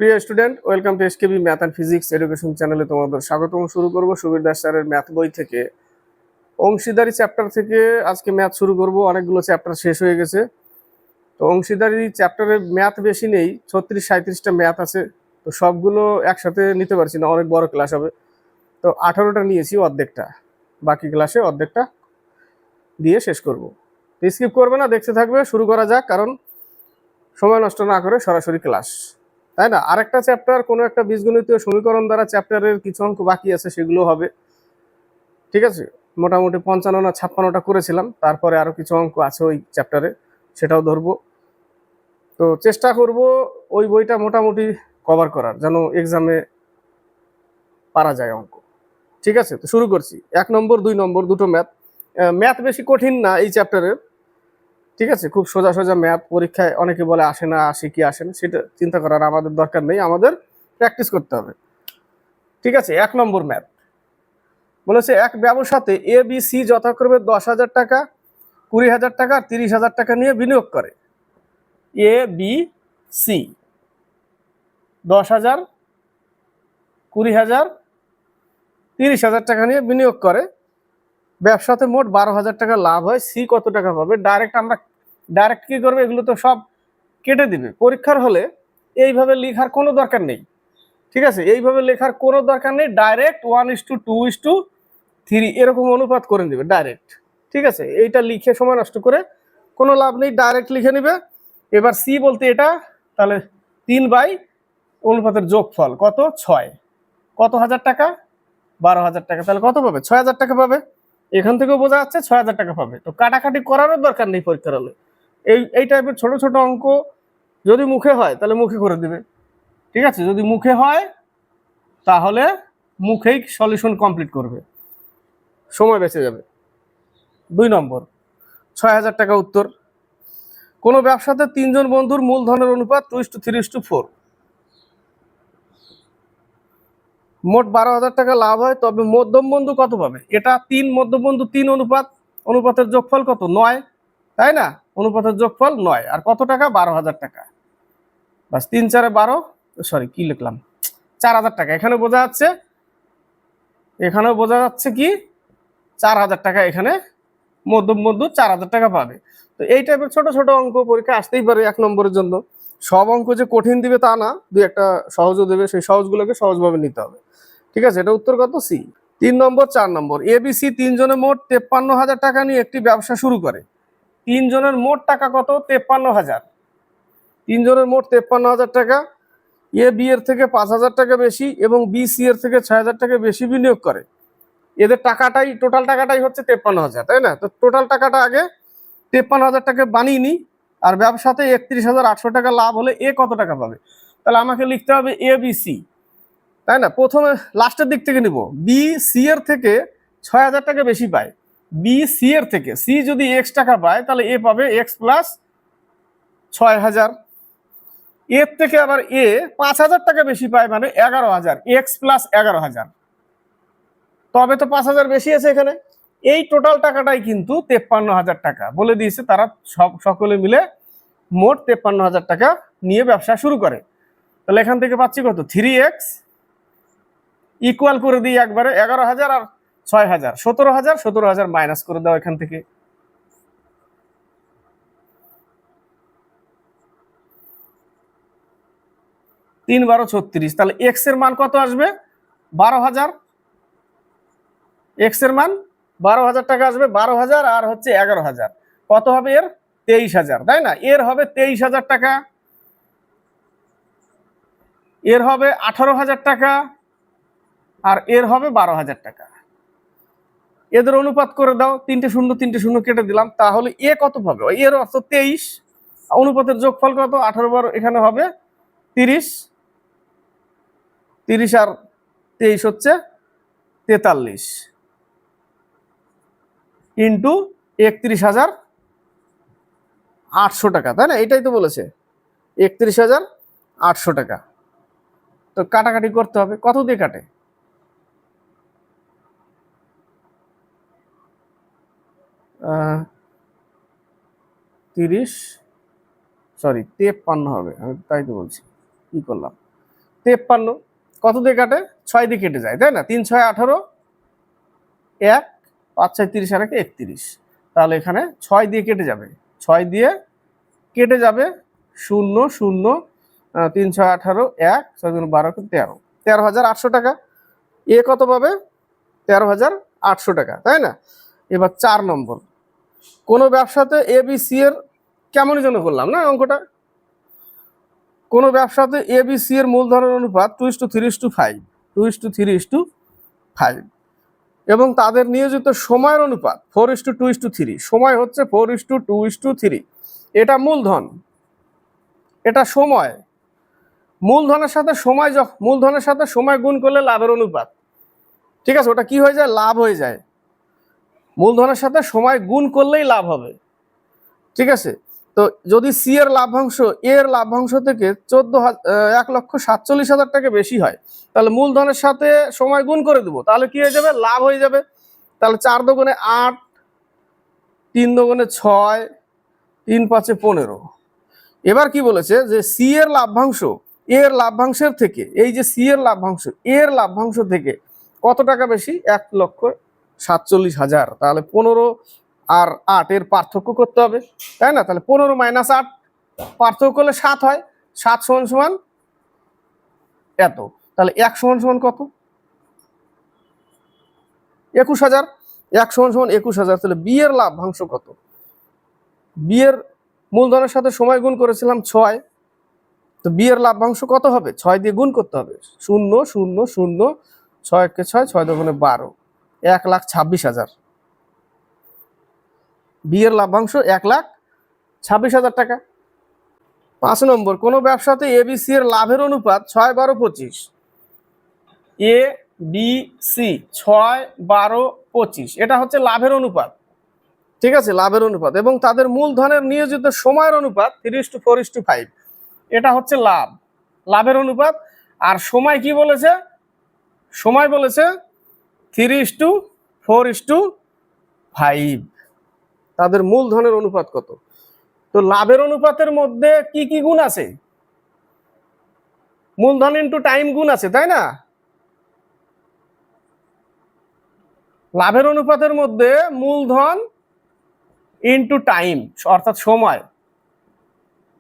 প্রিয় student, welcome to SKB math and physics education চ্যানেলে তোমাদের স্বাগতম। শুরু করব সুবীর দাস স্যারের ম্যাথ বই থেকে, অংশীদারি চ্যাপ্টার থেকে আজকে ম্যাথ শুরু করব। অনেকগুলো চ্যাপ্টার শেষ হয়ে গেছে, তো অংশীদারি চ্যাপ্টারে ম্যাথ বেশি নেই, 36-37টা ম্যাথ আছে। তো সবগুলো একসাথে নিতে পারছি না, অনেক বড় ক্লাস হবে। তো 18টা নিয়েছি, অর্ধেকটা, বাকি ক্লাসে অর্ধেকটা দিয়ে শেষ করব। স্কিপ করবে না, দেখতে থাকবে। শুরু করা যাক, কারণ সময় নষ্ট না করে সরাসরি ক্লাস, তাই না? আরেকটা চ্যাপ্টার, কোনো একটা বীজগণিতীয় সমীকরণ দ্বারা চ্যাপ্টারের কিছু অঙ্ক বাকি আছে, সেগুলো হবে। ঠিক আছে, মোটামুটি 55 না 56টা করেছিলাম, তারপরে আরো কিছু অঙ্ক আছে ওই চ্যাপ্টারে, সেটাও ধরবো। তো চেষ্টা করব ওই বইটা মোটামুটি কভার করার, যেন এক্সামে পারা যায় অঙ্ক। ঠিক আছে, তো শুরু করছি। 1 নম্বর 2 নম্বর দুটো ম্যাথ। ম্যাথ বেশি কঠিন না এই চ্যাপ্টারের, ঠিক আছে, খুব সোজা সোজা ম্যাথ। পরীক্ষায় অনেকে বলে আসে না, আসে কি আসে না, সেটা চিন্তা করার আমাদের দরকার নেই, আমাদের প্র্যাকটিস করতে হবে। ঠিক আছে, 1 নম্বর ম্যাথ বলেছে, এক ব্যবসাতে এ বি সি যথাক্রমে 10,000 টাকা, 20,000 টাকা, 30,000 টাকা নিয়ে বিনিয়োগ করে। এ বি সি 10,000, 20,000, 30,000 টাকা নিয়ে বিনিয়োগ করে। ব্যবসাতে মোট 12,000 টাকা লাভ হয়। সি কত টাকা পাবে? ডাইরেক্ট কি করবে? এগুলো তো সব কেটে দিবে। পরীক্ষার হলে এইভাবে লেখার কোনো দরকার নেই, ঠিক আছে, এইভাবে লেখার কোনো দরকার নেই। ডাইরেক্ট 1:2:3 এরকম অনুপাত করে নেবে ডাইরেক্ট। ঠিক আছে, এইটা লিখে সময় নষ্ট করে কোনো লাভ নেই, ডাইরেক্ট লিখে নেবে। এবার সি বলতে এটা, তাহলে 3 অনুপাতের যোগফল কত? 6। কত হাজার টাকা? 12,000 টাকা। তাহলে কত পাবে? 6,000 টাকা পাবে। এখান থেকেও বোঝা যাচ্ছে 6,000 টাকা পাবে। তো কাটাকাটি করারও দরকার নেই পরীক্ষার হলে। এই টাইপের ছোট ছোট অঙ্ক যদি মুখে হয় তাহলে মুখে করে দিবে। ঠিক আছে, যদি মুখে হয় তাহলে মুখেই সলিউশন কমপ্লিট করবে, সময় বেঁচে যাবে। 2 নম্বর, 6,000 টাকা উত্তর। কোনো ব্যবসাতে 3 জন বন্ধুর মূলধনের অনুপাত 2:3:4। মোট 12,000 টাকা লাভ হয়, তবে মধ্যম বন্ধু কত পাবে? এটা 3, মধ্যম বন্ধু 3 অনুপাতের যোগফল কত? 9, তাই না? অনুপাতের যোগফল 9, আর কত টাকা? 12,000 টাকা। বাস, 3 4 12, সরি কি লিখলাম, 4,000 টাকা। এখানে বোঝা যাচ্ছে, এখানেও বোঝা যাচ্ছে কি 4,000 টাকা এখানে মধ্যম বন্ধু 4,000 টাকা পাবে। তো এই টাইপের ছোট ছোট অঙ্ক পরীক্ষা আসতেই পারে 1 নম্বরের জন্য। সব অঙ্ক যে কঠিন দিবে তা না, দুই একটা সহজও দেবে, সেই সহজগুলোকে সহজভাবে নিতে হবে। ঠিক আছে, এটা উত্তর কত? সি। 3 নম্বর 4 নম্বর, এবিসি 3 জনে মোট 53,000 টাকা নিয়ে একটি ব্যবসা শুরু করে। 3 জনের মোট টাকা কত? 53,000। 3 জনের মোট 53,000 টাকা। এ বি এর থেকে 5,000 টাকা বেশি এবং বি সি এর থেকে 6,000 টাকা বেশি বিনিয়োগ করে। এদের টাকাটাই, টোটাল টাকাটাই হচ্ছে 53,000, তাই না? তো টোটাল টাকাটা আগে 53,000 টাকা বানিয়ে নি, আর ব্যবসাতে 31,800 টাকা লাভ হলে এ কত টাকা পাবে? তাহলে আমাকে লিখতে হবে এ বি সি, তাই না? প্রথমে লাস্টের দিক থেকে নিব। বি সি এর থেকে 6,000 টাকা বেশি পায়। বি সি এর থেকে, সি যদি এক্স টাকা পায় তাহলে এ পাবে এক্স প্লাস 6,000। এর থেকে আবার এ 5,000 টাকা বেশি পায়, মানে 11,000, এক্স প্লাস 11,000। তবে তো 5,000 বেশি আছে এখানে। এই টোটাল টাকাটাই কিন্তু 53,000 টাকা বলে দিয়েছে। তারা সকলে মিলে মোট 53,000 টাকা নিয়ে ব্যবসা শুরু করে। তাহলে এখান থেকে পাচ্ছি কত? 3x ইকুয়াল করে দিই একবারে 11,000 আর 6,000, 17,000। 17,000 মাইনাস করে দাও এখান থেকে। তিন 12 36। তাহলে এক্স এর মান কত আসবে? 12,000। এক্স এর মান 12,000 টাকা আসবে। 12,000 আর হচ্ছে 11,000, কত হবে এর? 23,000, তাই না? এর হবে 23,000 টাকা, এর হবে 18,000 টাকা, আর এর হবে 12,000 টাকা। এদের অনুপাত করে দাও, 3টে শূন্য 3টে শূন্য কেটে দিলাম। তাহলে এ কত পাবে? এর অর্থ 23, অনুপাতের যোগফল কত? 18 বার এখানে হবে 30। 30 আর 23 হচ্ছে 43 ইন্টু 31,800 টাকা, তাই না? এটাই তো বলেছে, 31,800 টাকা। তো কাটাকাটি করতে হবে, কত দিয়ে কাটে? 53 হবে, আমি তাই তো বলছি, কি করলাম, 53, কত দিয়ে কাটে? 6 দিয়ে কেটে যায়, তাই না? 3 6 18, 1 5 6 30 আর 31, তাহলে এখানে 6 দিয়ে কেটে যাবে, 6 দিয়ে কেটে যাবে, 0 0, 3 6 18, 1 6 গুণ 12 13, 13,800 টাকা। এ কত পাবে? 13,800 টাকা, তাই না? এবার 4 নম্বর, কোন ব্যবসাতে ABC এর, কেমনই যেন করলাম না অঙ্কটা, কোন ব্যবসাতে ABC এর মূলধনের অনুপাত 2:3:5, 2:3:5, এবং তাদের নিয়োজিত সময়ের অনুপাত 4:2:3, সময় হচ্ছে 4:2:3, এটা মূলধন, এটা সময়, মূলধনের সাথে সময়, মূলধনের সাথে সময় গুণ করলে লাভের অনুপাত, ঠিক আছে? ওটা কি হয়ে যায়? লাভ হয়ে যায়। মূলধনের সাথে সময় গুণ করলেই লাভ হবে, ঠিক আছে? তো যদি সি এর লাভ্যাংশ এর লাভ্যাংশ থেকে 1,47,000 টাকা বেশি হয়, তাহলে মূলধনের সাথে সময় গুণ করে দেবো, তাহলে কি হয়ে যাবে? লাভ হয়ে যাবে। তাহলে 4 দুগুণে 8, 3 দুগুণে 6, 3 5 15। এবার কি বলেছে? যে সি এর লাভ্যাংশ এর লাভ্যাংশের থেকে, এই যে সি এর লাভ্যাংশ এর লাভ্যাংশ থেকে কত টাকা বেশি? 1,47,000। তাহলে 15 আর 8 এর পার্থক্য করতে হবে, তাই না? তাহলে 15 - 8 পার্থক্য করলে 7 হয়, 7 = এত। তাহলে 1 = কত? 21,000। 1 = 21,000। তাহলে বি এর লাভ্যাংশ কত? বি এর মূলধনের সাথে সময় গুণ করেছিলাম 6, তো বি এর লাভ্যাংশ কত হবে? 6 দিয়ে গুণ করতে হবে, 0 0 0, 6 1 6, 6 2 12, 1,26,000। বি এর লাভ্যাংশ 1,26,000 টাকা। 5 নম্বর, কোন ব্যবসাতে ABC এর লাভের অনুপাত 6 12 25, ABC 6 12 25, এটা হচ্ছে লাভের অনুপাত, ঠিক আছে? লাভের অনুপাত, এবং তাদের মূলধনের নিয়োজিত সময়ের অনুপাত 3:4:5, এটা হচ্ছে লাভ, লাভের অনুপাত। আর সময় কি বলেছে? সময় বলেছে 3:4:5। তাদের মূলধনের অনুপাত কত? তো লাভের অনুপাতের মধ্যে কি কি গুণ আছে? মূলধন ইনটু টাইম গুণ আছে, তাই না? লাভের অনুপাতের মধ্যে মূলধন ইনটু টাইম, অর্থাৎ সময়,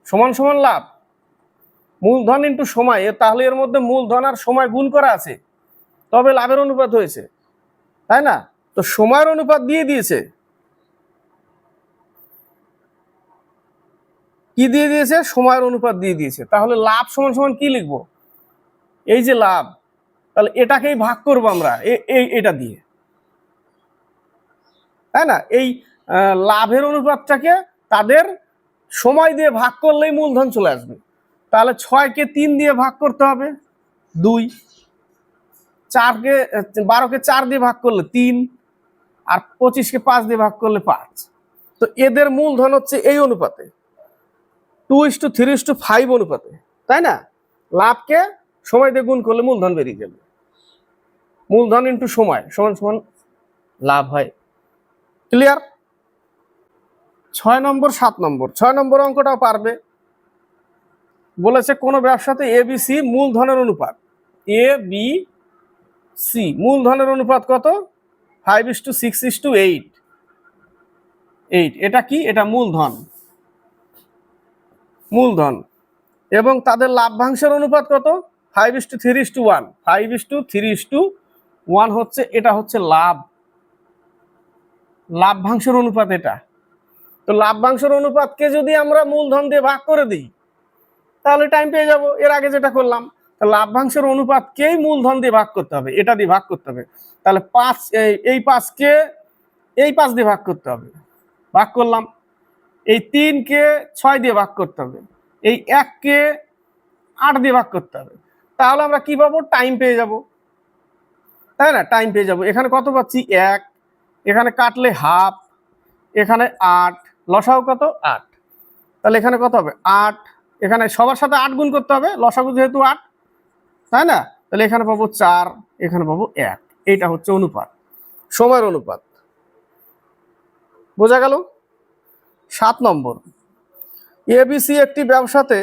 সমান সমান লাভ। মূলধন ইনটু সময়, তাহলে এর মধ্যে মূলধন আর সময় গুণ করা আছে, তবে লাভের অনুপাত হয়েছে, তাই না? তো সময়ের অনুপাত দিয়ে দিয়েছে, কি দিয়ে দিয়েছে? সময়ের অনুপাত দিয়ে দিয়েছে। তাহলে লাভ সমান সমান কি লিখবো? এই যে লাভ, তাহলে এটাকেই ভাগ করবো আমরা এটা দিয়ে, তাই না? এই লাভের অনুপাতটাকে তাদের সময় দিয়ে ভাগ করলেই মূলধন চলে আসবে। তাহলে 6কে 3 দিয়ে ভাগ করতে হবে 2, 4কে 12কে 4 দিয়ে ভাগ করলে 3, আর 25কে 5 দিয়ে ভাগ করলে 5। তো এদের মূলধন হচ্ছে এই অনুপাতে, 2:3:5 অনুপাতে, তাই না? লাভকে সময় দিয়ে গুণ করলে মূলধন বেরিয়ে যাবে, মূলধন ইনটু সময় সমান সমান লাভ হয়। ক্লিয়ার? 6 নম্বর 7 নম্বর, 6 নম্বর অঙ্কটাও পারবে। বলেছে কোন ব্যবসাতে ABC মূলধনের অনুপাত, ABC মূলধনের অনুপাত কত? 5:6:8, এটা কি? এটা মূলধন, মূলধন, এবং তাদের লাভ্যাংশের অনুপাত কত? 5:3:1, 5:3:1 হচ্ছে, এটা হচ্ছে লাভ, লাভ্যাংশের অনুপাত এটা। তো লাভ্যাংশের অনুপাতকে যদি আমরা মূলধন দিয়ে ভাগ করে দিই, তাহলে টাইম পেয়ে যাব, এর আগে যেটা করলাম। লাভ্যাংশের অনুপাতকেই মূলধন দিয়ে ভাগ করতে হবে, এটা দিয়ে ভাগ করতে হবে। তাহলে 5, এই 5কে এই 5 দিয়ে ভাগ করতে হবে, ভাগ করলাম। এই 3কে 6 দিয়ে ভাগ করতে হবে, এই 1কে 8 দিয়ে ভাগ করতে হবে। তাহলে আমরা কি পাবো? টাইম পেয়ে যাব, তাই না? টাইম পেয়ে যাব। এখানে কত পাচ্ছি? 1, এখানে কাটলে হাফ, এখানে 8, লসাগু কত? 8। তাহলে এখানে কত হবে? 8, এখানে সবার সাথে 8 গুণ করতে হবে, লসাগু যেহেতু 8, তাই না? তাহলে এখানে পাবো 4, এখানে পাবো 1। এইটা হচ্ছে অনুপাত, সময়ের অনুপাত। বোঝা গেল? 7 নম্বর, ABC একটি ব্যবসাতে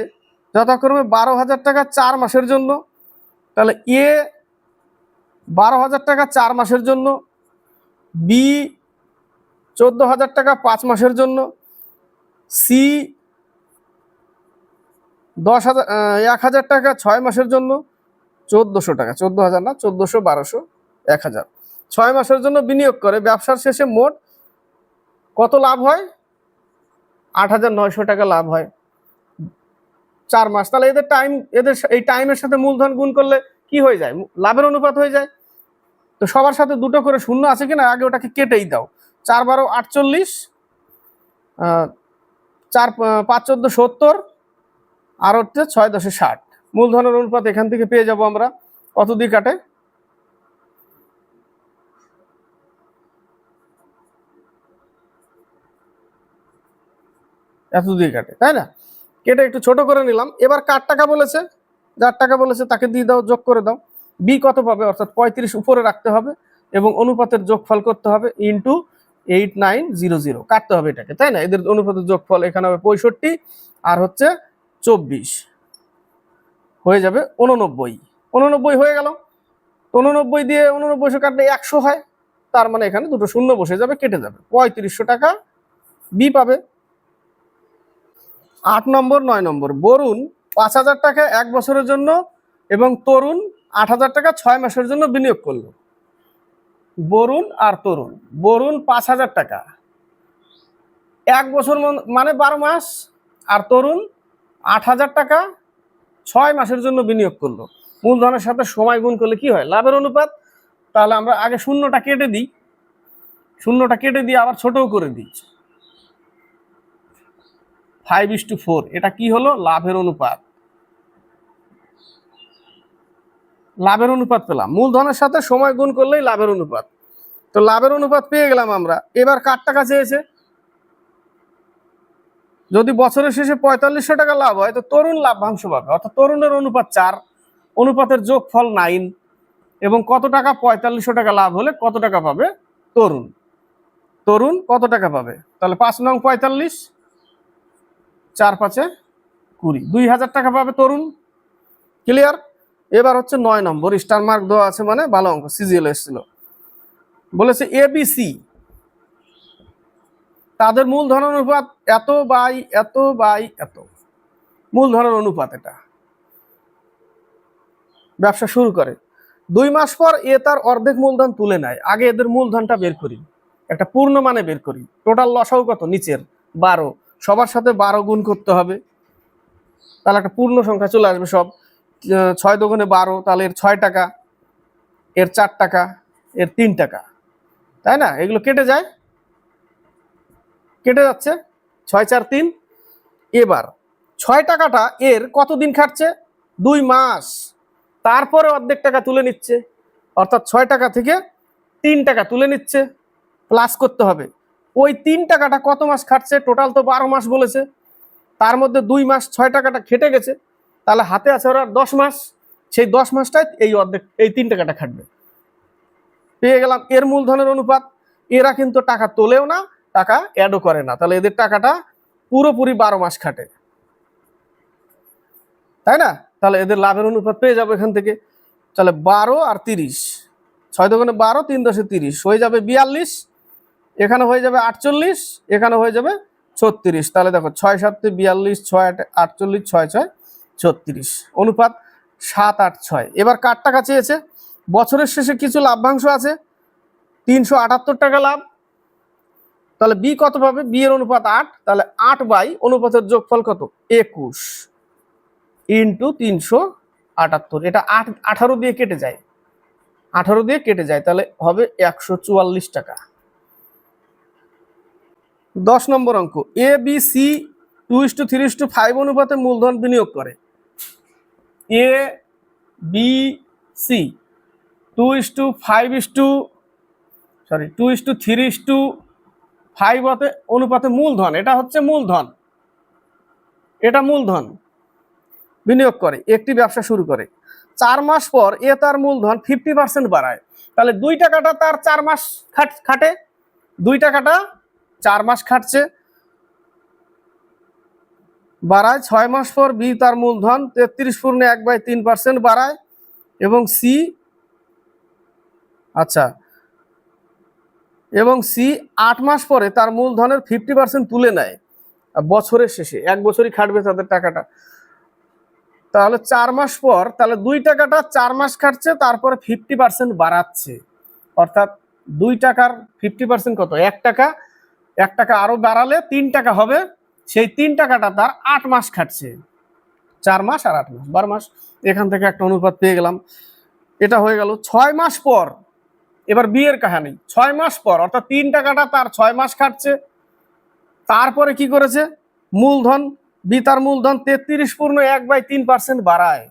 যথাক্রমে 12,000 টাকা 4 মাসের জন্য তাহলে এ 12,000 টাকা 4 মাসের জন্য, বি 14,000 টাকা 5 মাসের জন্য, সি 1,000 টাকা 6 মাসের জন্য, 1,400 টাকা, 14,000 না, 1,400, 1,200, 1,000 6 মাসের জন্য বিনিয়োগ করে ব্যবসার শেষে মোট কত লাভ হয়? 8,900 টাকা লাভ হয় 4 মাস। তাহলে এদের এই টাইমের সাথে মূলধন গুণ করলে কি হয়ে যায়? লাভের অনুপাত হয়ে যায়। তো সবার সাথে দুটো করে শূন্য আছে কিনা আগে ওটাকে কেটেই দাও। 4 12 48, 4 5 14 70, আর হচ্ছে 6 10 60। মূলধনের অনুপাত এখান থেকে পেয়ে যাব আমরা। কত দিয়ে কাটে? এত দিয়ে কাটে, তাই না? কেটে একটু ছোট করে নিলাম। এবার কার টাকা বলেছে? যার টাকা বলেছে তাকে দিয়ে দাও, যোগ করে দাও। বি কত পাবে? অর্থাৎ 35 উপরে রাখতে হবে এবং অনুপাতের যোগফল করতে হবে ইন্টু 8900 কাটতে হবে এটাকে, তাই না? এদের অনুপাতের যোগফল এখানে হবে 65 আর হচ্ছে 24, হয়ে যাবে 89। 89 হয়ে গেল। 89 দিয়ে 8900 কাটলে 100 হয়, তার মানে এখানে দুটো শূন্য বসে যাবে, কেটে যাবে। 3500 টাকা বি পাবে। 8 নম্বর 9 নম্বর, বরুণ 5,000 টাকা 1 বছরের জন্য এবং তরুণ 8,000 টাকা 6 মাসের জন্য বিনিয়োগ করলো। বরুণ আর তরুণ, বরুণ 5,000 টাকা 1 বছর মানে 12 মাস, আর তরুণ 8,000 টাকা 6 মাসের জন্য বিনিয়োগ করলো। মূলধনের সাথে সময় গুণ করলে কি হয়? লাভের অনুপাত। তাহলে আমরা আগে শূন্যটা কেটে দিই, শূন্যটা কেটে দিয়ে আবার ছোটও করে দিই। 5:4, এটা কি হলো? লাভের অনুপাত। লাভের অনুপাত পেলাম। মূলধনের সাথে সময় গুণ করলেই লাভের অনুপাত। তো লাভের অনুপাত পেয়ে গেলাম আমরা। এবার কার টাকা চেয়েছে? যদি বছরের শেষে 4500 টাকা লাভ হয় তো তরুণ লাভ্যাংশ পাবে, অর্থাৎ তরুণের অনুপাত 4, অনুপাতের যোগফল 9 এবং কত টাকা? 4500 টাকা লাভ হলে কত টাকা পাবে তরুণ? তরুণ কত টাকা পাবে? তাহলে 5 নং 45, 4 5 20, 2,000 টাকা পাবে তরুণ। ক্লিয়ার? এবার হচ্ছে 9 নম্বর, স্টার মার্ক দেওয়া আছে মানে ভালো অঙ্ক, সিজিএল এসেছিল। বলেছে এবিসি তাদের মূলধনের অনুপাত এত বাই এত বাই এত, মূলধনের অনুপাত। এটা ব্যবসা শুরু করে 2 মাস পর এ তার অর্ধেক মূলধন তুলে নেয়। আগে এদের মূলধনটা বের করি, একটা পূর্ণ মানে বের করি। টোটাল লসাও কত? নিচের 12, সবার সাথে 12 গুণ করতে হবে, তাহলে একটা পূর্ণ সংখ্যা চলে আসবে সব। 6 দোকানে 12, তাহলে এর 6 টাকা, এর 4 টাকা, এর 3 টাকা, তাই না? এগুলো কেটে যায়, কেটে যাচ্ছে 6 4 3। এবার 6 টাকাটা এর কতদিন খাটছে? 2 মাস। তারপরে অর্ধেক টাকা তুলে নিচ্ছে, অর্থাৎ 6 টাকা থেকে 3 টাকা তুলে নিচ্ছে, প্লাস করতে হবে ওই 3 টাকাটা কত মাস খাটছে। টোটাল তো 12 মাস বলেছে, তার মধ্যে 2 মাস 6 টাকাটা খেটে গেছে, তাহলে হাতে আছে ওরা 10 মাস। সেই 10 মাসটাই এই অর্ধেক, এই 3 টাকাটা খাটবে। পেয়ে গেলাম এর মূলধনের অনুপাত। এরা কিন্তু টাকা তোলেও না, টাকা অ্যাডও করে না, তাহলে এদের টাকাটা পুরোপুরি 12 মাস খাটে, তাই না? তাহলে এদের লাভের অনুপাত পেয়ে যাবো এখান থেকে। তাহলে 12 আর 30, 6 দোকানে 12, 3 10 30, হয়ে যাবে 42, এখানে হয়ে যাবে 48, এখানে হয়ে যাবে 36। তাহলে দেখো 6 7 42, 6 8 48, 6 6 36, অনুপাত 7 8 6। এবার কার টাকা চেয়েছে? বছরের শেষে কিছু লাভ্যাংশ আছে, 378 টাকা লাভ। তাহলে বি কত পাবে? বি এর অনুপাত 8, তাহলে 8 বাই অনুপাতের যোগফল কত? 21 ইন্টু 378। এটা 18 দিয়ে কেটে যায়, 18 দিয়ে কেটে যায়, তাহলে হবে 144 টাকা। 10 নম্বর অঙ্ক, এ বি সি 2:3:5 অনুপাতে মূলধন বিনিয়োগ করে। এ বি সি 2:3:5 অনুপাতে মূলধন, এটা হচ্ছে মূলধন, এটা মূলধন বিনিয়োগ করে, একটি ব্যবসা শুরু করে। 4 মাস পর এ তার মূলধন 50% বাড়ায়। তাহলে 2 টাকাটা তার 4 মাস খাটে, 2 টাকাটা 4 মাস খাটছে, বাড়ায়। 6 মাস পর বি তার মূলধন 33 পূর্ণ 1/3% বাড়ায়। এবং সি, আচ্ছা, এবং সি 8 মাস পরে তার মূলধনের 50% তুলে নেয় বছরের শেষে, 1 বছরই খাটবে তাদের টাকাটা। তাহলে 4 মাস পর, তাহলে 2 টাকাটা 4 মাস খাটছে, তারপরে 50% বাড়াচ্ছে, অর্থাৎ 2 টাকার 50% কত? 1 টাকা। 1 টাকা আরো বাড়ালে 3 টাকা হবে, সেই 3 টাকাটা তার 8 মাস খাটছে, 4 মাস আর 8 মাস, 12 মাস। এখান থেকে একটা অনুপাত পেয়ে গেলাম। এটা হয়ে গেল। 6 মাস পর, এবার বিয়ের কাহিনী। 6 মাস পর, অর্থাৎ 3 টাকাটা তার 6 মাস খাটছে, তারপরে কি করেছে? মূলধন বি তার মূলধন 33.1/3% বাড়ায়,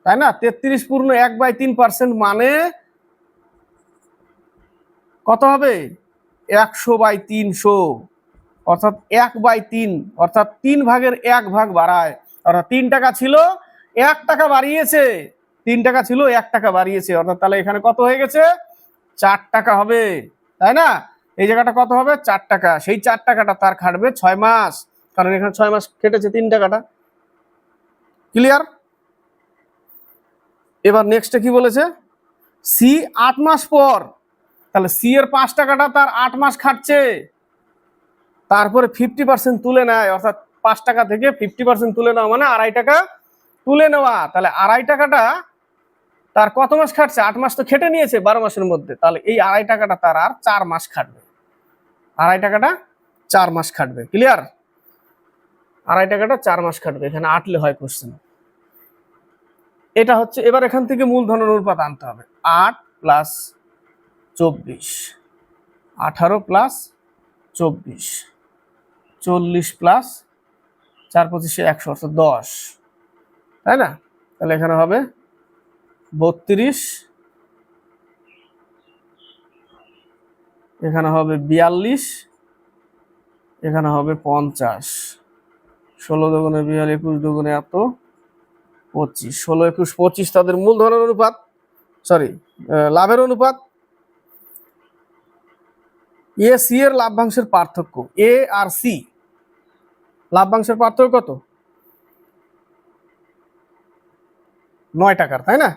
তাই না? 33.1/3% মানে কত হবে? 100/300, অর্থাৎ 1/3, অর্থাৎ 3 ভাগের 1 ভাগ বাড়ায়। অর্থাৎ 3 টাকা ছিল, 1 টাকা বাড়িয়েছে, 3 টাকা ছিল, 1 টাকা বাড়িয়েছে, অর্থাৎ তাহলে এখানে কত হয়ে গেছে? 4 টাকা হবে, তাই না? এই জায়গাটা কত হবে? 4 টাকা। সেই 4 টাকাটা তার খাটবে 6 মাস, কারণ এখানে 6 মাস কেটেছে 3 টাকাটা। ক্লিয়ার? এবার নেক্সটে কি বলেছে? সি 8 মাস পর, তাহলে সি এর 5 টাকাটা তার 8 মাস খাটছে, তারপরে 50% তুলে নেয়, অর্থাৎ 5 টাকা থেকে 50% তুলে নেওয়া মানে 2.5 টাকা তুলে নেওয়া। তাহলে 2.5 টাকাটা তার কত মাস খাটছে? 8 মাস তো খেটে নিয়েছে 12 মাসের মধ্যে, তাহলে এই 2.5 টাকাটা তার আর 4 মাস খাটবে, 2.5 টাকাটা 4 মাস খাটবে। ক্লিয়ার? 2.5 টাকাটা 4 মাস খাটবে, এখানে আটলে হয় কোশ্চেন। এটা হচ্ছে। এবার এখান থেকে মূলধনের অনুপাত আনতে হবে। 8 প্লাস 24, 18 প্লাস 24, 40 প্লাস 4 25 100, অর্থাৎ 10, তাই না? তাহলে এখানে হবে 32, এখানে হবে 42, এখানে হবে 50, 16 দুগুণে 42, 21 দুগুণে এত 25, 16 21 25 তাদের মূলধনের অনুপাত, সরি লাভের অনুপাত। এ সি এর লাভ্যাংশের পার্থক্য, এ আর সি লাভ্যাংশের পার্থক্য কত? 9 টাকার, তাই না?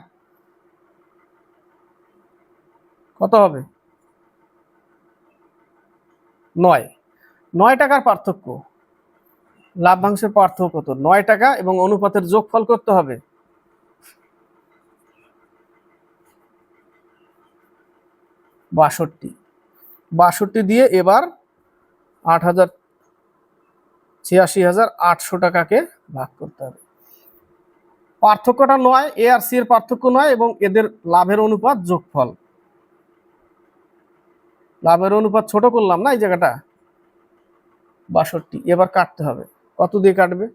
কত হবে? 9 টাকার পার্থক্য, লাভ্যাংশের পার্থক্য কত? 9 টাকা, এবং অনুপাতের যোগফল করতে হবে 62, 62 দিয়ে এবার 86,800 টাকাকে ভাগ করতে হবে। পার্থক্যটা 9, এ আর সি এর পার্থক্য 9, এবং এদের লাভের অনুপাত যোগফল। লাভের অনুপাত ছোট করলাম না এই জায়গাটা, 62। এবার কাটতে হবে, কত দিয়ে কাটবে?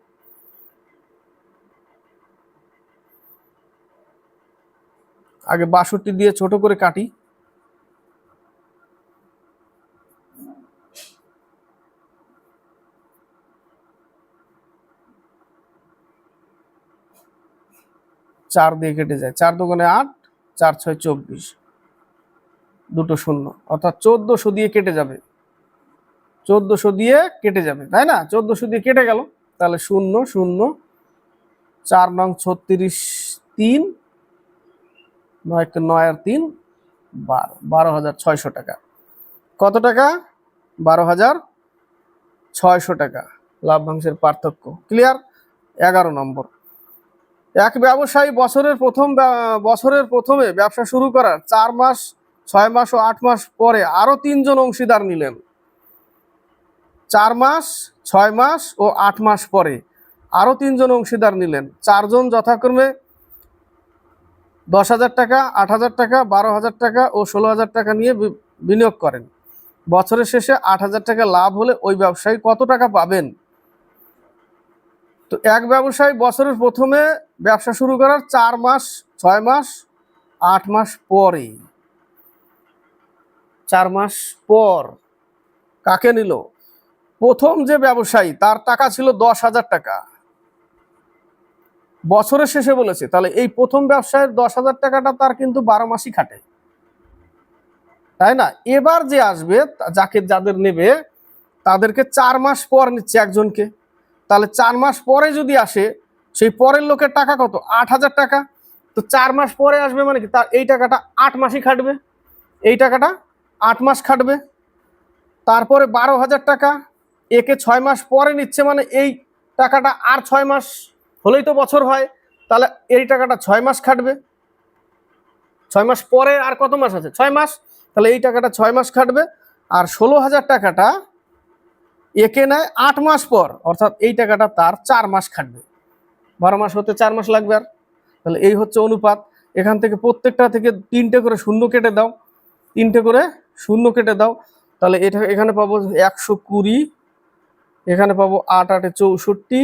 আগে 62 দিয়ে ছোট করে কাটি। চার দিয়ে কেটে যায়, 4 দুগুণে 8, 4 6 24, দুটো শূন্য, অর্থাৎ 1400 দিয়ে কেটে যাবে, 1400 দিয়ে কেটে যাবে, তাই না? 1400 দিয়ে কেটে গেল, তাহলে 0 0, 4 নং 36, 3, 9 9 আর 3 12, 12,600 টাকা। কত টাকা? 12,600 টাকা লাভ্যাংশের পার্থক্য। ক্লিয়ার? 11 নম্বর। এক ব্যবসায়ী বছরের প্রথমে ব্যবসা শুরু করার 4 মাস, 6 মাস ও 8 মাস পরে আরো 3 জন অংশীদার নিলেন। 4 মাস, 6 মাস ও 8 মাস পরে আরো 3 জন অংশীদার নিলেন। 4 জন যথাক্রমে 10,000 টাকা, 8,000 টাকা, 12,000 টাকা ও 16,000 টাকা নিয়ে বিনিয়োগ করেন। বছরের শেষে 8,000 টাকা লাভ হলে ওই ব্যবসায়ী কত টাকা পাবেন? তো এক ব্যবসায়ী বছরের প্রথমে ব্যবসা শুরু করার 4 মাস, 6 মাস, 8 মাস পরে, 4 মাস পর কাকে নিল? প্রথম যে ব্যবসায়ী, তার টাকা ছিল 10,000 টাকা, বছরের শেষে বলেছে, তাহলে এই প্রথম ব্যবসায়ের 10,000 টাকাটা তার কিন্তু 12 মাসই খাটে, তাই না? এবার যে আসবে, যাদের নেবে তাদেরকে 4 মাস পর নিচ্ছে একজনকে, তাহলে 4 মাস পরে যদি আসে সেই পরের লোকের টাকা কত? 8,000 টাকা। তো 4 মাস পরে আসবে মানে কি, তার এই টাকাটা 8 মাসই খাটবে, এই টাকাটা 8 মাস খাটবে। তারপরে 12,000 টাকা একে 6 মাস পরে নিচ্ছে, মানে এই টাকাটা আর 6 মাস হলেই তো বছর হয়, তাহলে এই টাকাটা 6 মাস খাটবে। 6 মাস পরে আর কত মাস আছে? 6 মাস, তাহলে এই টাকাটা 6 মাস খাটবে। আর 16,000 টাকাটা একে নেয় 8 মাস পর, অর্থাৎ এই টাকাটা তার 4 মাস খাটবে। 12 মাস হতে 4 মাস লাগবে। আর তাহলে এই হচ্ছে অনুপাত। এখান থেকে প্রত্যেকটা থেকে 3টে করে শূন্য কেটে দাও, 3টে করে শূন্য কেটে দাও। তাহলে এটা এখানে পাবো 120, এখানে পাবো 8 8 64,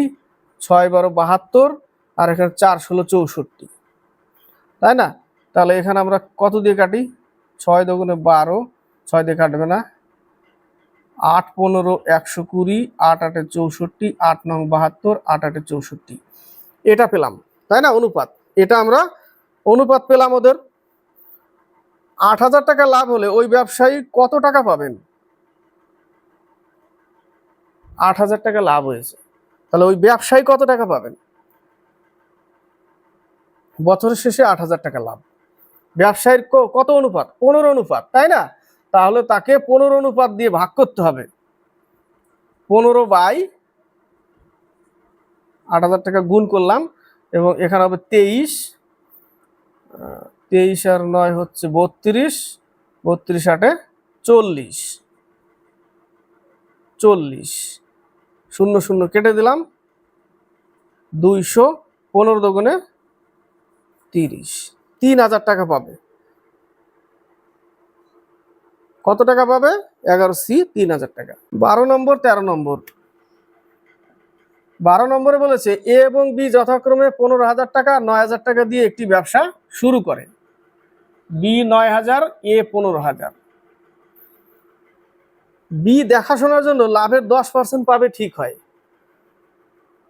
6 12 72, আর এখানে 4 16 64, তাই না? তাহলে এখানে আমরা কত দিয়ে কাটি? 6 দুগুণে 12, 6 দিয়ে কাটবে না, 8 15 120, 8 8 64, 8 9 72, 8 8 64, এটা পেলাম, তাই না? অনুপাত। এটা আমরা অনুপাত পেলাম ওদের। 8,000 টাকা লাভ হলে ওই ব্যবসায়ী কত টাকা পাবেন? 8,000 টাকা লাভ হয়েছে, তাহলে ওই ব্যবসায়ী কত টাকা পাবেন? বছরের শেষে 8,000 টাকা লাভ। ব্যবসায়ীর কত অনুপাত? 15 অনুপাত, তাই না? তাহলে তাকে 15 অনুপাত দিয়ে ভাগ করতে হবে। 15/8,000 টাকা গুণ করলাম, এবং এখানে হবে 23, 23 আর 9 হচ্ছে 32, 32 8 40, 40, 0 0 কেটে দিলাম, 200, 15 দুগুণে 30, 3,000 টাকা পাবে। কত টাকা পাবে? 11C 3,000 টাকা। 12 নম্বর 13 নম্বর। 12 নম্বরে বলেছে এ এবং বি যথাক্রমে 15,000 টাকা 9,000 টাকা দিয়ে একটি ব্যবসা শুরু করে। বি 9,000, এ 15,000। বি দেখাশোনার জন্য লাভের 10% পাবে, ঠিক হয়,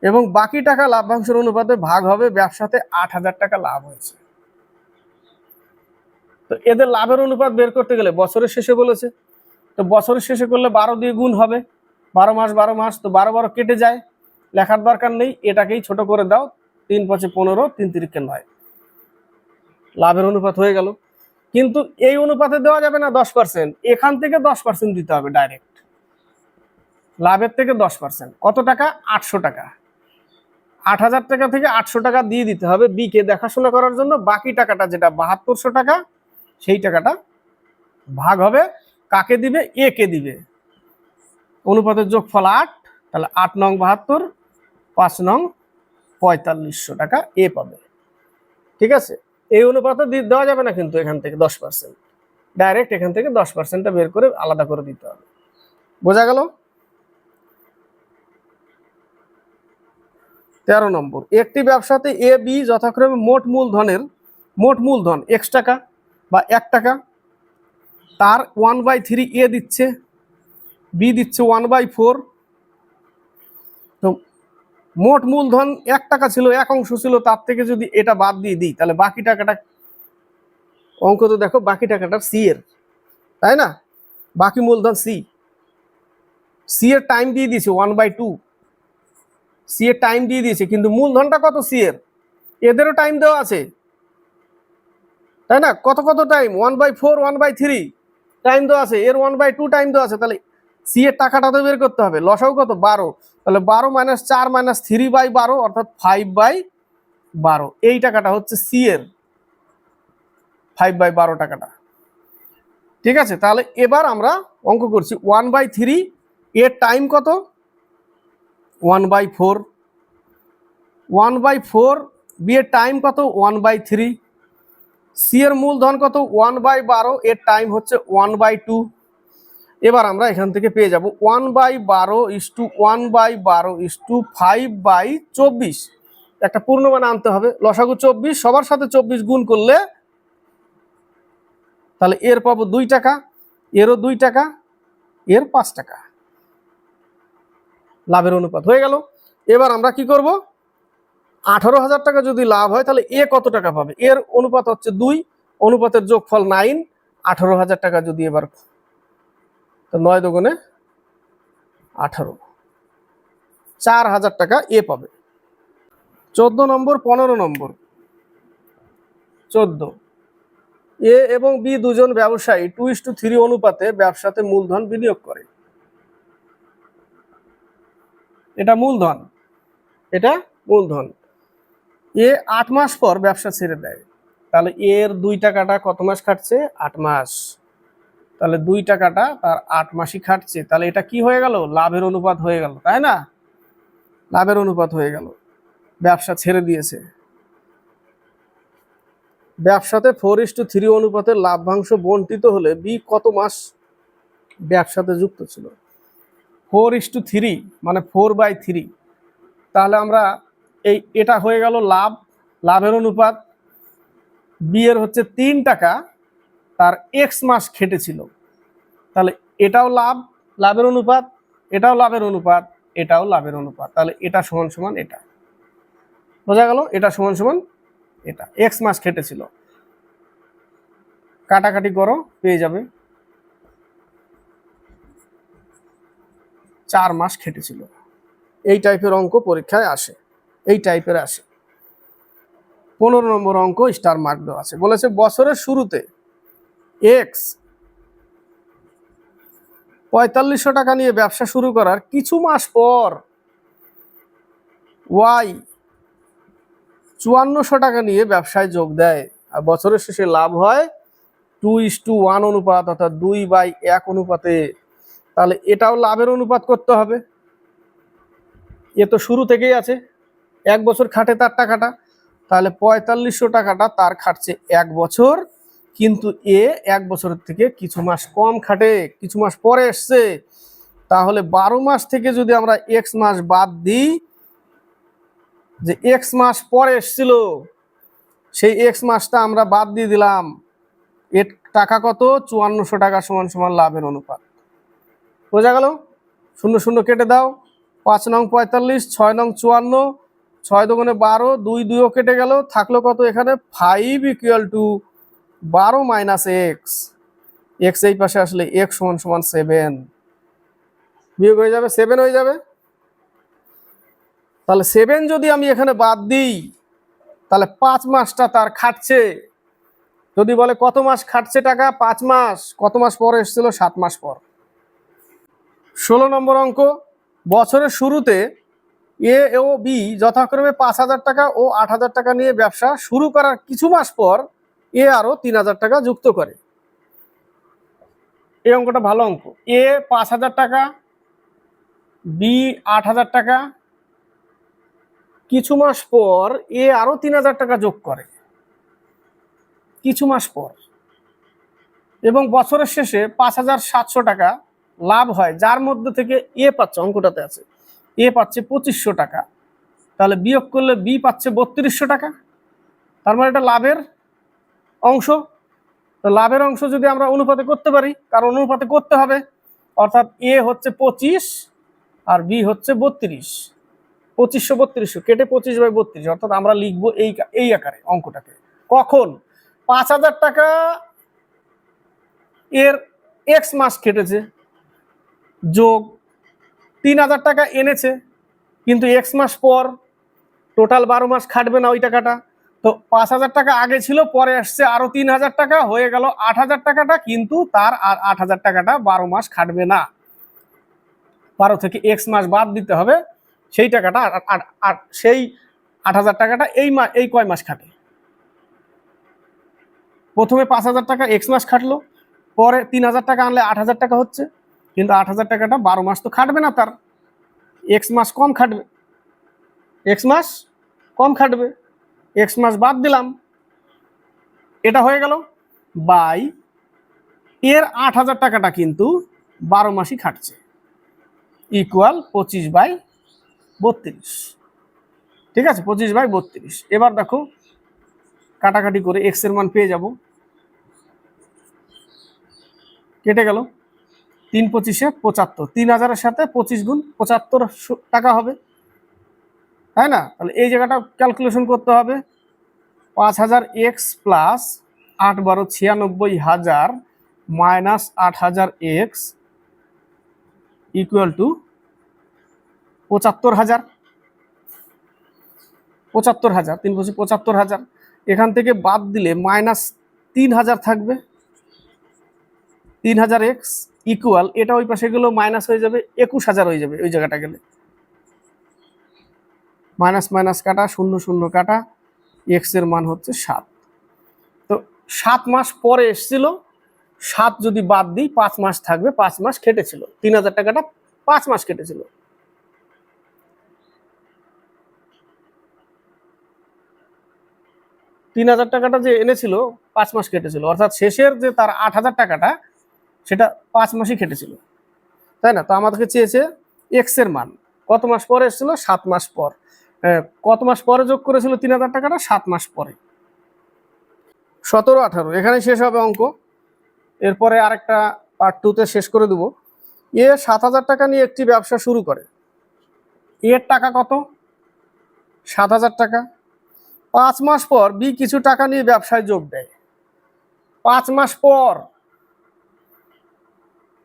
এবং বাকি টাকা লাভ্যাংশের অনুপাতে ভাগ হবে। ব্যবসাতে 8,000 টাকা লাভ হয়েছে। তো এদের লাভের অনুপাত বের করতে গেলে বছরের শেষে বলেছে, তো বছরের শেষে করলে 12 দিয়ে গুণ হবে, 12 মাস 12 মাস, তো 12 12 কেটে যায়, লেখার দরকার নেই, এটাকেই ছোট করে দাও, 3 5 15, 3 3 9, লাভের অনুপাত হয়ে গেল। কিন্তু এই অনুপাতে দেওয়া যাবে না 10%, এখান থেকে 10% দিতে হবে ডাইরেক্ট, লাভের থেকে 10%। কত টাকা? 800 টাকা। 8,000 টাকা থেকে 800 টাকা দিয়ে দিতে হবে বি কে দেখাশোনা করার জন্য। বাকি টাকাটা যেটা 7200 টাকা, সেই টাকাটা ভাগ হবে কাকে দিবে? এ কে দিবে। অনুপাতের যোগফল 8, তাহলে 8 নং 72, 5 নং 4500 টাকা এ পাবে। ঠিক আছে? এই অনুপাতে দেওয়া যাবে না কিন্তু এখান থেকে 10%, ডাইরেক্ট এখান থেকে 10%টা বের করে আলাদা করে দিতে হবে। বোঝা গেল? 13 নম্বর। একটি ব্যবসাতে এ বি যথাক্রমে মোট মূলধন x টাকা বা 1 টাকা, তার 1/3 এ দিচ্ছে, বি দিচ্ছে 1/4। তো মোট মূলধন 1 টাকা ছিল, 1 অংশ ছিল, তার থেকে যদি এটা বাদ দিয়ে দিই, তাহলে বাকি টাকাটা, অঙ্ক তো দেখো, বাকি টাকাটা সি এর, তাই না? বাকি মূলধন সি এর টাইম দিয়ে দিয়েছে 1/2, সি এর টাইম দিয়ে দিয়েছে, কিন্তু মূলধনটা কত সি এর? এদেরও টাইম দেওয়া আছে, তাই না? কত কত টাইম? 1/4, 1/3 টাইম দেওয়া আছে, এর 1/2 টাইম দেওয়া আছে। তাহলে সি এর টাকাটা তো বের করতে হবে। লসাও কত? 12, তাহলে 12 - 4 - 3/12, অর্থাৎ 5/12। এই টাকাটা হচ্ছে সি এর, 5/12 টাকাটা। ঠিক আছে? তাহলে এবার আমরা অঙ্ক করছি। 1/3 এর টাইম কত? 1/4। 1/4 বি এর টাইম কত? 1/3। সি এর মূলধন কত? 1/12, এর টাইম হচ্ছে 1/2। এবার আমরা এখান থেকে পেয়ে যাব 1/12 = 1/12 = 5/24। একটা পূর্ণ মান আনতে হবে। লসাগু 24, সবার সাথে 24 গুণ করলে তাহলে এর পাবো 2 টাকা, এরও 2 টাকা, এর 5 টাকা। লাভের অনুপাত হয়ে গেল। এবার আমরা কি করব? 18,000 টাকা যদি লাভ হয়, তাহলে এ কত টাকা পাবে? এর অনুপাত হচ্ছে 2, অনুপাতের যোগফল 9। 18,000 টাকা যদি এবার, তো 9 দুগুণে 18, 4,000 টাকা এ পাবে। 14 নম্বর 15 নম্বর। 14, এ এবং বি দুজন ব্যবসায়ী 2:3 অনুপাতে ব্যবসাতে মূলধন বিনিয়োগ করে। এটা মূলধন, এটা মূলধন। এ 8 মাস পর ব্যবসা ছেড়ে দেয়, তাহলে এর 2 টাকাটা কত মাস খাটছে? 8 মাস। তাহলে 2 টাকাটা তার 8 মাসই খাটছে, তাহলে এটা কি হয়ে গেল? লাভের অনুপাত হয়ে গেল, তাই না? লাভের অনুপাত হয়ে গেল, ব্যবসা ছেড়ে দিয়েছে। ব্যবসাতে 4:3 অনুপাতে লাভ্যাংশ বন্টিত হলে বি কত মাস ব্যবসাতে যুক্ত ছিল? 4:3 মানে 4/3। তাহলে আমরা এটা হয়ে গেল লাভ, লাভের অনুপাত। বি এর হচ্ছে 3 টাকা, তার এক্স মাস খেটেছিল, তাহলে এটাও লাভ, লাভের অনুপাত, এটাও লাভের অনুপাত, এটাও লাভের অনুপাত। তাহলে এটা সমান সমান এটা, বোঝা গেল? এটা সমান সমান এটা, এক্স মাস খেটেছিল। কাটাকাটি করো, পেয়ে যাবে 4 মাস খেটেছিল। এই টাইপের অঙ্ক পরীক্ষায় আসে, এই টাইপের আসে। 15 নম্বর অঙ্ক স্টার মার্ক দেওয়া আছে, বলেছে বছরের শুরুতে এক্স 4500 টাকা নিয়ে ব্যবসা শুরু করার কিছু মাস পর ওয়াই 5400 টাকা নিয়ে ব্যবসায় যোগ দেয়, আর বছরের শেষে লাভ হয় 2:1 অনুপাত, অর্থাৎ 2/1 অনুপাতে। তাহলে এটাও লাভের অনুপাত করতে হবে। এ তো শুরু থেকেই আছে, 1 বছর খাটে তার টাকাটা, তাহলে 4500 টাকাটা তার খাটছে 1 বছর, কিন্তু এ 1 বছরের থেকে কিছু মাস কম খাটে, কিছু মাস পরে এসছে। তাহলে 12 মাস থেকে যদি আমরা এক্স মাস বাদ দিই, যে এক্স মাস পরে এসছিল, সেই এক্স মাসটা আমরা বাদ দিয়ে দিলাম। এর টাকা কত? 5400 টাকা সমান সমান লাভের অনুপাত। বোঝা গেল? 0 0 কেটে দাও, 5 নং 45, 6 নং 54, 6 দুগুণে 12, 2 2ও কেটে গেল, থাকলো কত এখানে? 5 = 12 মাইনাস এক্স। এক্স এই পাশে আসলে এক্স সমান সমান 7, বিয়োগ হয়ে যাবে 7 হয়ে যাবে। তাহলে 7 যদি আমি এখানে বাদ দিই, তাহলে 5 মাসটা তার খাটছে। যদি বলে কত মাস খাটছে টাকা? 5 মাস। কত মাস পর এসেছিল? 7 মাস পর। 16 নম্বর অঙ্ক, বছরের শুরুতে এ ও বি যথাক্রমে 5000 টাকা ও 8000 টাকা নিয়ে ব্যবসা শুরু করার কিছু মাস পর এ আরো 3000 টাকা যুক্ত করে। এই অঙ্কটা ভালো অঙ্ক। এ 5000 টাকা, বি 8000 টাকা, কিছু মাস পর এ আরো 3000 টাকা যোগ করে, কিছু মাস পর, এবং বছরের শেষে 5700 টাকা লাভ হয়, যার মধ্যে থেকে এ পাচ্ছে, অঙ্কটাতে আছে, এ পাচ্ছে 2500 টাকা। তাহলে বিয়োগ করলে বি পাচ্ছে 3200 টাকা। তার মানে এটা লাভের অংশ। তো লাভের অংশ যদি আমরা অনুপাতে করতে পারি, কারণ অনুপাতে করতে হবে, অর্থাৎ এ হচ্ছে 25 আর বি হচ্ছে 32, 2500 3200 কেটে 25/32, অর্থাৎ আমরা লিখবো এই আকারে অঙ্কটাকে। কখন? 5000 টাকা এর এক্স মাস খেটেছে, যোগ 3000 টাকা এনেছে, কিন্তু এক্স মাস পর, টোটাল 12 মাস খাটবে না ওই টাকাটা। তো 5000 টাকা আগে ছিল, পরে আসছে আরো 3000 টাকা, হয়ে গেল 8000 টাকাটা, কিন্তু তার আর 8000 টাকাটা 12 মাস খাটবে না। 12 থেকে এক্স মাস বাদ দিতে হবে, সেই টাকাটা আর সেই 8000 টাকাটা এই কয় মাস খাটে? প্রথমে 5000 টাকা এক্স মাস খাটলো, পরে 3000 টাকা আনলে 8000 টাকা হচ্ছে, কিন্তু 8000 টাকাটা 12 মাস তো খাটবে না, তার এক্স মাস কম খাটবে, এক্স মাস কম খাটবে, এক্স মাস বাদ দিলাম, এটা হয়ে গেল বাই এর 8000 টাকাটা কিন্তু 12 মাসই খাটছে, ইকুয়াল 25/32। ঠিক আছে, 25/32। এবার দেখো কাটাকাটি করে এক্স এর মান পেয়ে যাব, কেটে গেল 3 25 75, 3000-এর সাথে 25 গুণ 75 টাকা হবে, তাই না? তাহলে এই জায়গাটা ক্যালকুলেশন করতে হবে, 5000x plus 8 12 96000 minus 8000x equal to 75000। 75,000, 3 25 75,000। এখান থেকে বাদ দিলে -3,000 থাকবে। 3,000 x ইকুয়াল, এটা ওই পাশে গেলেও মাইনাস হয়ে যাবে, 21,000 হয়ে যাবে ওই জায়গাটা গেলে। মাইনাস মাইনাস কাটা, 0 0 কাটা, x এর মান হচ্ছে 7। তো 7 মাস পরে এসেছিল, 7 যদি বাদ দিই 5 মাস থাকবে, 5 মাস কেটেছিল, 3,000 টাকাটা 5 মাস কেটেছিল। টাকাটা যে এনেছিল 5 মাস কেটেছিল, অর্থাৎ শেষের যে তার 8,000 টাকাটা সেটা 5 মাসই কেটেছিল, তাই না? তো আমাদেরকে চেয়েছে এক্স এর মান কত মাস পরে এসেছিল, 7 মাস পর। কত মাস পরে যোগ করেছিল 3,000 টাকাটা, 7 মাস পরে। 17 18 এখানে শেষ হবে অঙ্ক। এরপরে আরেকটা পার্ট 2-তে শেষ করে দেব। এ 7,000 টাকা নিয়ে একটি ব্যবসা শুরু করে। এর টাকা কত? 7,000 টাকা। 5 মাস পর বি কিছু টাকা নিয়ে ব্যবসায় যোগ দেয়। 5 মাস পর,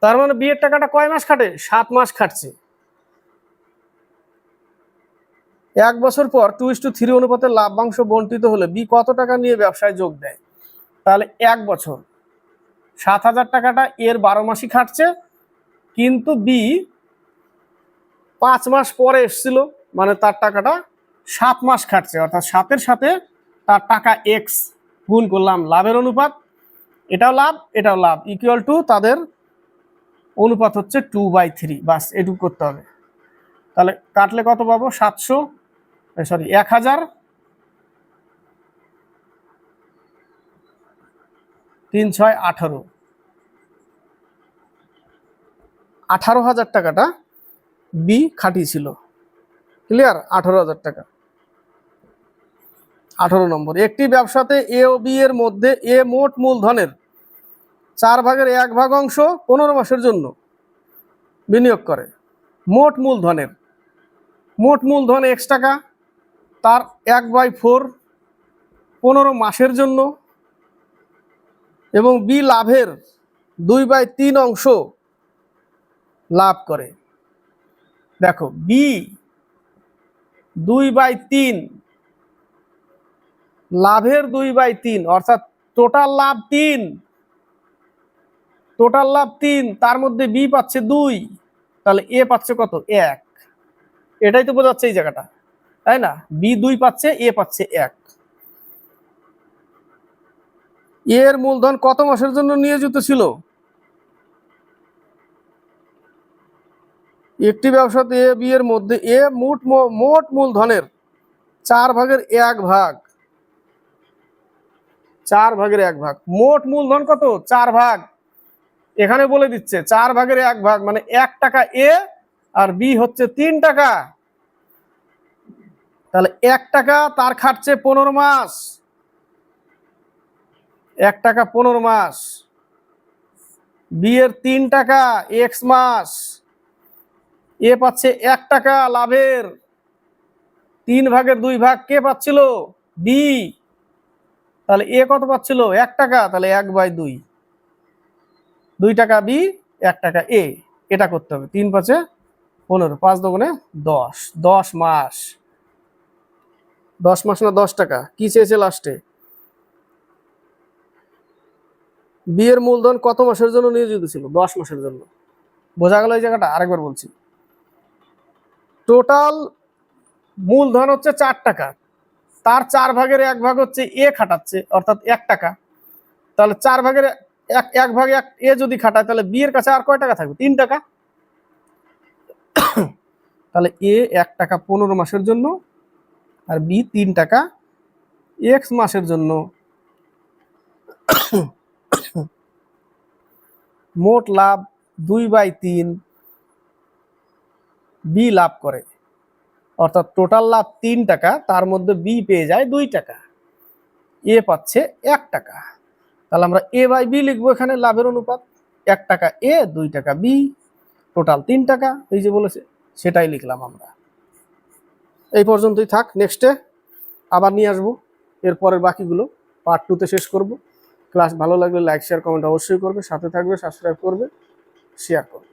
তার মানে বি এর টাকাটা কয় মাস খাটে? 7 মাস খাটছে। 1 বছর পর 2:3 অনুপাতে লাভ্যাংশ বন্টিত হলে বি কত টাকা নিয়ে ব্যবসায় যোগ দেয়? তাহলে 1 বছর 7,000 টাকাটা এর 12 মাসই খাটছে, কিন্তু বি 5 মাস পরে এসেছিল, মানে তার টাকাটা 7 মাস খাটছে, অর্থাৎ 7-এর সাথে তার টাকা এক্স গুণ করলাম, লাভের অনুপাত, এটাও লাভ এটাও লাভ, ইকুয়াল টু তাদের অনুপাত হচ্ছে 2/3। বাস এটুকু করতে হবে। তাহলে কাটলে কত পাবো? 1,000, 3 6 18, 18,000 টাকাটা বি খাটিয়েছিল। ক্লিয়ার? 18,000 টাকা। 18 নম্বর, একটি ব্যবসাতে এ ও বি এর মধ্যে এ মোট মূলধনের 4/1 অংশ 15 মাসের জন্য বিনিয়োগ করে। মোট মূলধন x টাকা, তার 1/4 15 মাসের জন্য, এবং বি লাভের 2/3 অংশ লাভ করে। দেখো বি 2/3, লাভের 2/3, অর্থাৎ টোটাল লাভ 3, তার মধ্যে বি পাচ্ছে 2, তাহলে এ পাচ্ছে কত? 1। এটাই তো বোঝাচ্ছে এই জায়গাটা, তাই না? বি 2 পাচ্ছে, এ পাচ্ছে 1। এর মূলধন কত মাসের জন্য নিয়োজিত ছিল? একটি ব্যবসাতে এ বি এর মধ্যে এ মোট মূলধনের 4/1 ভাগ, 4/1 ভাগ। মোট মূলধন কত? 4 ভাগ। এখানে বলে দিচ্ছে 4/1 ভাগ, মানে 1 টাকা এ আর বি হচ্ছে 3 টাকা। তাহলে 1 টাকা তার খাটছে 15 মাস, 1 টাকা 15 মাস, বি এর 3 টাকা এক্স মাস, এ পাচ্ছে 1 টাকা লাভের, 3/2 ভাগ কে পাচ্ছিল? বি। তাহলে এ কত পাচ্ছিল? 1 টাকা, তাহলে 1/2, 2 টাকা বি, 1 টাকা এ। এটা করতে হবে। 3 5 15, 5 2 10, 10 মাস। 10 মাস না 10 টাকা? কি চেয়েছে লাস্টে? বি এর মূলধন কত মাসের জন্য নিয়োজিত ছিল? 10 মাসের জন্য। বোঝা গেল এই জায়গাটা? আরেকবার বলছি, টোটাল মূলধন হচ্ছে 4 টাকা, তার 4/1 ভাগ হচ্ছে এ খাটাচ্ছে, অর্থাৎ 1 টাকা। তাহলে 4/1 ভাগ এ যদি খাটায়, তাহলে বি এর কাছে আর কয় টাকা থাকবে? 3 টাকা। তাহলে এ 1 টাকা 15 মাসের জন্য, আর বি 3 টাকা এক্স মাসের জন্য। মোট লাভ 2/3 বি লাভ করে, অর্থাৎ টোটাল লাভ 3 টাকা, তার মধ্যে বি পেয়ে যায় 2 টাকা, এ পাচ্ছে 1 টাকা। তাহলে আমরা a/b লিখবো এখানে, লাভের অনুপাত 1 টাকা এ, 2 টাকা বি, টোটাল 3 টাকা, এই যে বলেছে সেটাই লিখলাম আমরা। এই পর্যন্তই থাক, নেক্সটে আবার নিয়ে আসবো এরপরের বাকিগুলো, পার্ট 2-তে শেষ করব। ক্লাস ভালো লাগলে লাইক শেয়ার কমেন্ট অবশ্যই করবে, সাথে থাকবে, সাবস্ক্রাইব করবে, শেয়ার করবে।